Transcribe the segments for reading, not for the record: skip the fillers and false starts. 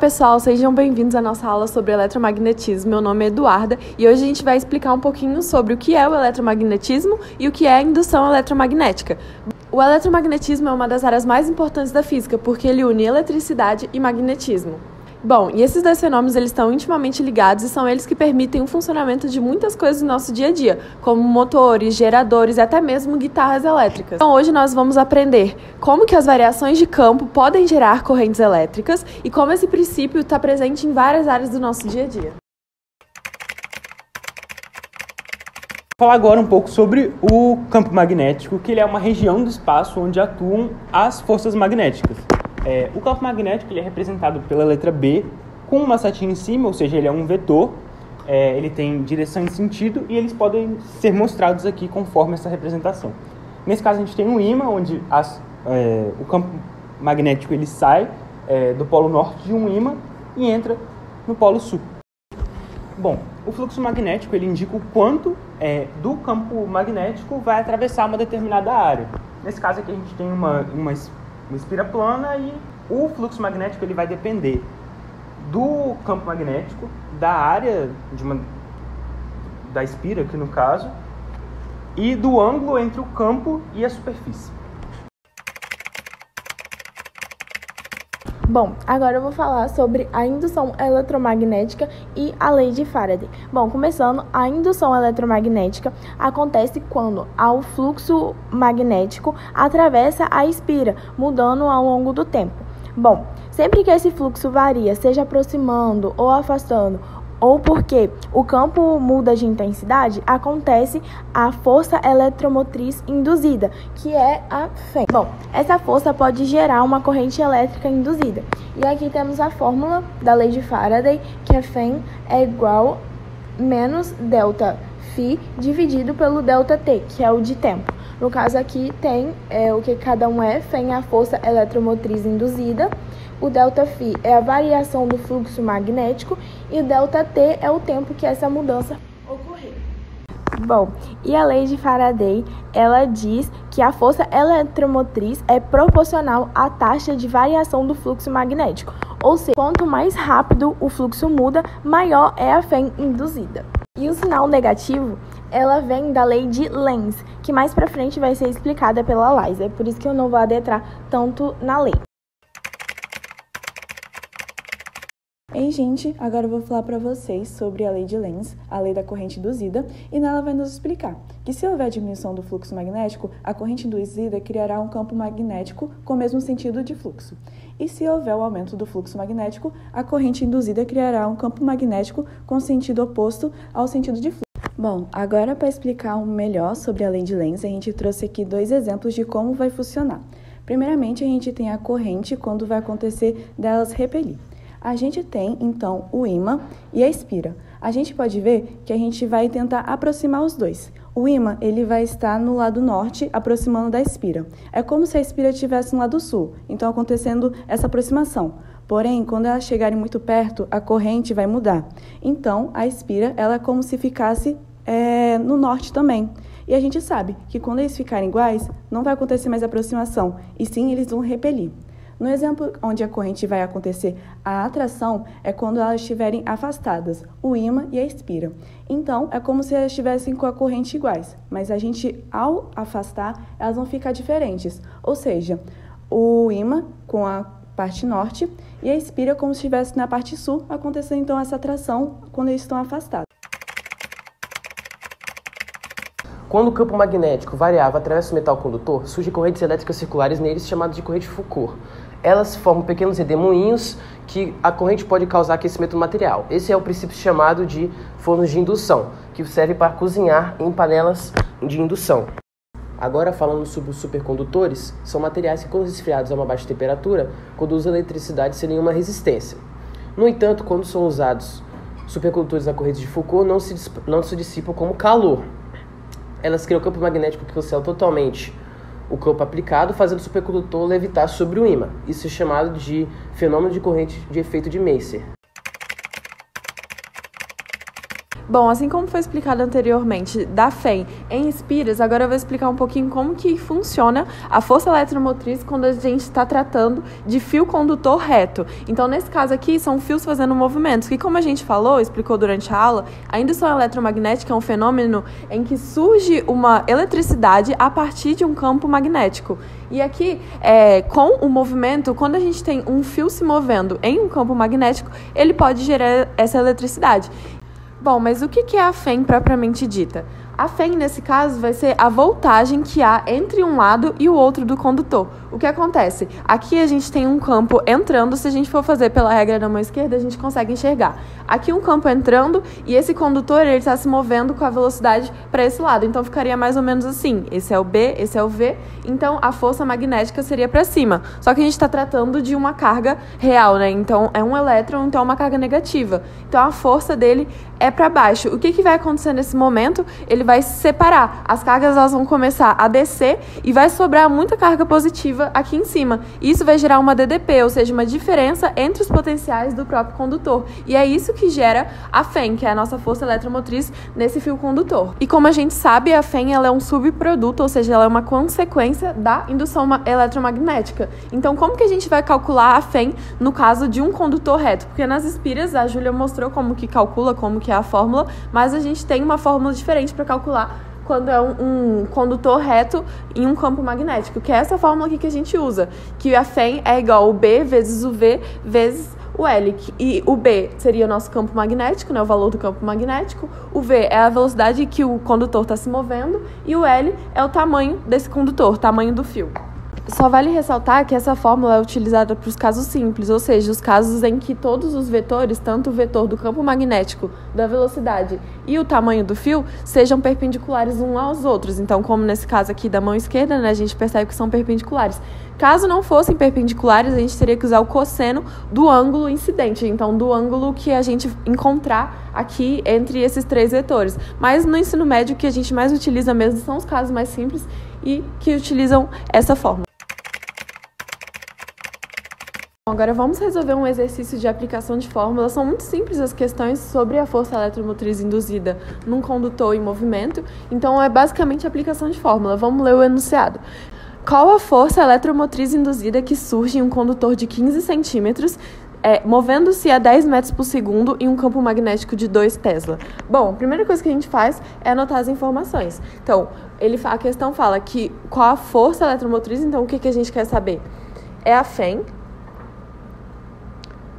pessoal, sejam bem-vindos à nossa aula sobre eletromagnetismo. Meu nome é Eduarda e hoje a gente vai explicar um pouquinho sobre o que é o eletromagnetismo e o que é a indução eletromagnética. O eletromagnetismo é uma das áreas mais importantes da física porque ele une eletricidade e magnetismo. Bom, e esses dois fenômenos eles estão intimamente ligados e são eles que permitem o funcionamento de muitas coisas no nosso dia a dia, como motores, geradores e até mesmo guitarras elétricas. Então hoje nós vamos aprender como que as variações de campo podem gerar correntes elétricas e como esse princípio está presente em várias áreas do nosso dia a dia. Vou falar agora um pouco sobre o campo magnético, que ele é uma região do espaço onde atuam as forças magnéticas. O campo magnético ele é representado pela letra B com uma setinha em cima, ou seja, ele é um vetor, ele tem direção e sentido e eles podem ser mostrados aqui conforme essa representação. Nesse caso a gente tem um ímã, onde o campo magnético ele sai do polo norte de um ímã e entra no polo sul. Bom, o fluxo magnético ele indica o quanto do campo magnético vai atravessar uma determinada área. Nesse caso aqui a gente tem uma espira plana e o fluxo magnético ele vai depender do campo magnético, da área da espira, aqui no caso, e do ângulo entre o campo e a superfície. Bom, agora eu vou falar sobre a indução eletromagnética e a lei de Faraday. Bom, começando, a indução eletromagnética acontece quando o fluxo magnético atravessa a espira, mudando ao longo do tempo. Bom, sempre que esse fluxo varia, seja aproximando ou afastando, ou porque o campo muda de intensidade, acontece a força eletromotriz induzida, que é a Fm. Bom, essa força pode gerar uma corrente elétrica induzida. E aqui temos a fórmula da lei de Faraday, que a Fm é igual menos delta Φ dividido pelo delta T, que é o de tempo. No caso aqui tem o que cada um é, Fm é a força eletromotriz induzida, o ΔΦ é a variação do fluxo magnético e o ΔT é o tempo que essa mudança ocorreu. Bom, e a lei de Faraday, ela diz que a força eletromotriz é proporcional à taxa de variação do fluxo magnético, ou seja, quanto mais rápido o fluxo muda, maior é a Fm induzida. E o sinal negativo, ela vem da lei de Lenz, que mais pra frente vai ser explicada pela Liza, é por isso que eu não vou adentrar tanto na lei. Ei, gente, agora eu vou falar para vocês sobre a lei de Lenz, a lei da corrente induzida, e nela vai nos explicar que se houver diminuição do fluxo magnético, a corrente induzida criará um campo magnético com o mesmo sentido de fluxo. E se houver o aumento do fluxo magnético, a corrente induzida criará um campo magnético com sentido oposto ao sentido de fluxo. Bom, agora para explicar melhor sobre a lei de Lenz, a gente trouxe aqui dois exemplos de como vai funcionar. Primeiramente, a gente tem a corrente quando vai acontecer delas repelir. A gente tem, então, o ímã e a espira. A gente pode ver que a gente vai tentar aproximar os dois. O ímã, ele vai estar no lado norte, aproximando da espira. É como se a espira estivesse no lado sul, então acontecendo essa aproximação. Porém, quando elas chegarem muito perto, a corrente vai mudar. Então, a espira, ela é como se ficasse no norte também. E a gente sabe que quando eles ficarem iguais, não vai acontecer mais aproximação, e sim eles vão repelir. No exemplo onde a corrente vai acontecer a atração é quando elas estiverem afastadas, o ímã e a espira. Então, é como se elas estivessem com a corrente iguais, mas a gente, ao afastar, elas vão ficar diferentes. Ou seja, o ímã com a parte norte e a espira como se estivesse na parte sul, acontecendo então essa atração quando eles estão afastados. Quando o campo magnético variável atravessa o metal condutor, surgem correntes elétricas circulares neles chamadas de corrente Foucault. Elas formam pequenos redemoinhos que a corrente pode causar aquecimento do material. Esse é o princípio chamado de fornos de indução, que serve para cozinhar em panelas de indução. Agora, falando sobre os supercondutores, são materiais que, quando esfriados a uma baixa temperatura, conduzem eletricidade sem nenhuma resistência. No entanto, quando são usados supercondutores na corrente de Foucault, não se dissipam como calor. Elas criam um campo magnético que cancela totalmente o campo aplicado, fazendo o supercondutor levitar sobre o ímã. Isso é chamado de fenômeno de corrente de efeito de Meissner. Bom, assim como foi explicado anteriormente da FEM em espiras, agora eu vou explicar um pouquinho como que funciona a força eletromotriz quando a gente está tratando de fio condutor reto. Então, nesse caso aqui, são fios fazendo movimentos, que como a gente falou, explicou durante a aula, a indução eletromagnética é um fenômeno em que surge uma eletricidade a partir de um campo magnético. E aqui, com o movimento, quando a gente tem um fio se movendo em um campo magnético, ele pode gerar essa eletricidade. Bom, mas o que é a FEM propriamente dita? A FEM, nesse caso, vai ser a voltagem que há entre um lado e o outro do condutor. O que acontece? Aqui a gente tem um campo entrando, se a gente for fazer pela regra da mão esquerda, a gente consegue enxergar. Aqui um campo entrando e esse condutor ele está se movendo com a velocidade para esse lado. Então ficaria mais ou menos assim. Esse é o B, esse é o V. Então a força magnética seria para cima. Só que a gente está tratando de uma carga real, né? Então é um elétron, então é uma carga negativa. Então a força dele é para baixo. O que vai acontecer nesse momento? Ele vai se separar. As cargas elas vão começar a descer e vai sobrar muita carga positiva aqui em cima. Isso vai gerar uma DDP, ou seja, uma diferença entre os potenciais do próprio condutor. E é isso que gera a FEM, que é a nossa força eletromotriz nesse fio condutor. E como a gente sabe, a FEM ela é um subproduto, ou seja, ela é uma consequência da indução eletromagnética. Então, como que a gente vai calcular a FEM no caso de um condutor reto? Porque nas espiras, a Júlia mostrou como que calcula, como que é a fórmula, mas a gente tem uma fórmula diferente para calcular quando é um condutor reto em um campo magnético, que é essa fórmula aqui que a gente usa, que a FEM é igual ao B vezes o V vezes o L, e o B seria o nosso campo magnético, né, o valor do campo magnético, o V é a velocidade que o condutor está se movendo e o L é o tamanho desse condutor, tamanho do fio. Só vale ressaltar que essa fórmula é utilizada para os casos simples, ou seja, os casos em que todos os vetores, tanto o vetor do campo magnético, da velocidade e o tamanho do fio, sejam perpendiculares uns aos outros. Então, como nesse caso aqui da mão esquerda, né, a gente percebe que são perpendiculares. Caso não fossem perpendiculares, a gente teria que usar o cosseno do ângulo incidente, então do ângulo que a gente encontrar aqui entre esses três vetores. Mas no ensino médio, o que a gente mais utiliza mesmo são os casos mais simples e que utilizam essa fórmula. Agora vamos resolver um exercício de aplicação de fórmula. São muito simples as questões sobre a força eletromotriz induzida num condutor em movimento. Então é basicamente a aplicação de fórmula. Vamos ler o enunciado. Qual a força eletromotriz induzida que surge em um condutor de 15 centímetros, movendo-se a 10 metros por segundo em um campo magnético de 2 Tesla? Bom, a primeira coisa que a gente faz é anotar as informações. Então, a questão fala que qual a força eletromotriz, então o que a gente quer saber? É a FEM.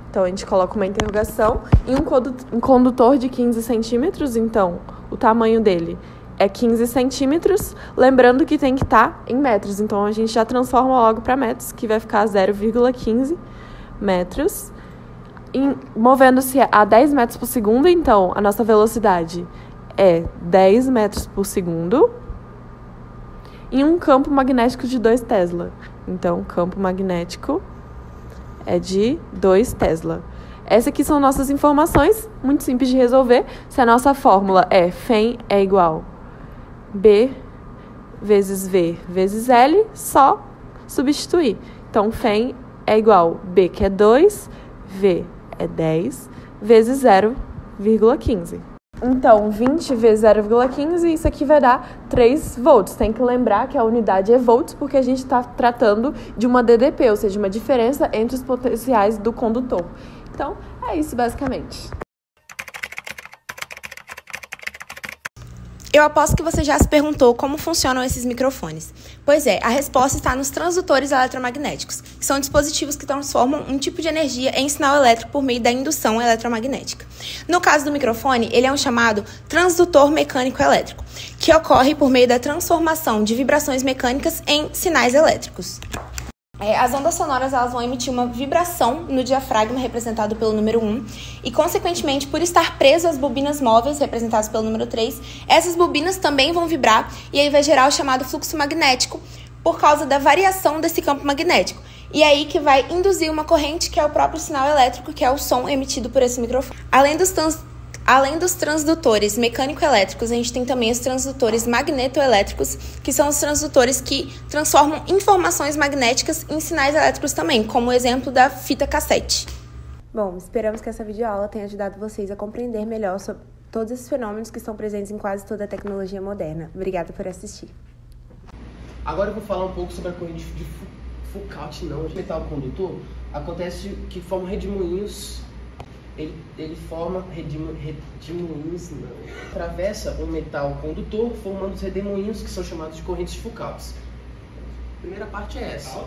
Então, a gente coloca uma interrogação em um condutor de 15 centímetros, então o tamanho dele é 15 centímetros, lembrando que tem que estar em metros, então a gente já transforma logo para metros, que vai ficar 0,15 metros, movendo-se a 10 metros por segundo, então a nossa velocidade é 10 metros por segundo, em um campo magnético de 2 Tesla. Então, campo magnético é de 2 Tesla. Essas aqui são nossas informações, muito simples de resolver. Se a nossa fórmula é FEM é igual B vezes V vezes L, só substituir. Então, FEM é igual B, que é 2, V é 10, vezes 0,15. Então, 20 vezes 0,15, isso aqui vai dar 3 volts. Tem que lembrar que a unidade é volts, porque a gente está tratando de uma DDP, ou seja, uma diferença entre os potenciais do condutor. Então, é isso basicamente. Eu aposto que você já se perguntou como funcionam esses microfones. Pois é, a resposta está nos transdutores eletromagnéticos, que são dispositivos que transformam um tipo de energia em sinal elétrico por meio da indução eletromagnética. No caso do microfone, ele é um chamado transdutor mecânico elétrico, que ocorre por meio da transformação de vibrações mecânicas em sinais elétricos. As ondas sonoras elas vão emitir uma vibração no diafragma, representado pelo número 1, e, consequentemente, por estar preso às bobinas móveis, representadas pelo número 3, essas bobinas também vão vibrar, e aí vai gerar o chamado fluxo magnético, por causa da variação desse campo magnético. E aí que vai induzir uma corrente, que é o próprio sinal elétrico, que é o som emitido por esse microfone. Além dos transdutores mecânico-elétricos, a gente tem também os transdutores magnetoelétricos, que são os transdutores que transformam informações magnéticas em sinais elétricos também, como o exemplo da fita cassete. Bom, esperamos que essa videoaula tenha ajudado vocês a compreender melhor Todos esses fenômenos que estão presentes em quase toda a tecnologia moderna. Obrigada por assistir. Agora eu vou falar um pouco sobre a corrente de Foucault, não. O metal condutor acontece que forma redemoinhos. Ele forma redemoinhos, não. Atravessa um metal condutor, formando os redemoinhos, que são chamados de correntes de Foucault. A primeira parte é essa.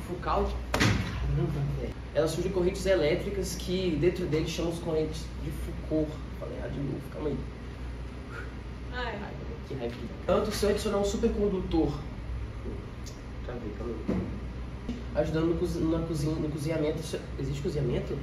Foucault. Caramba, velho. Elas surgem correntes elétricas que dentro deles chamamos correntes de Foucault. Falei de novo, calma aí. Ai, que raiva. Tanto se eu adicionar um supercondutor, calma aí, ajudando no cozinhamento. Existe cozinhamento?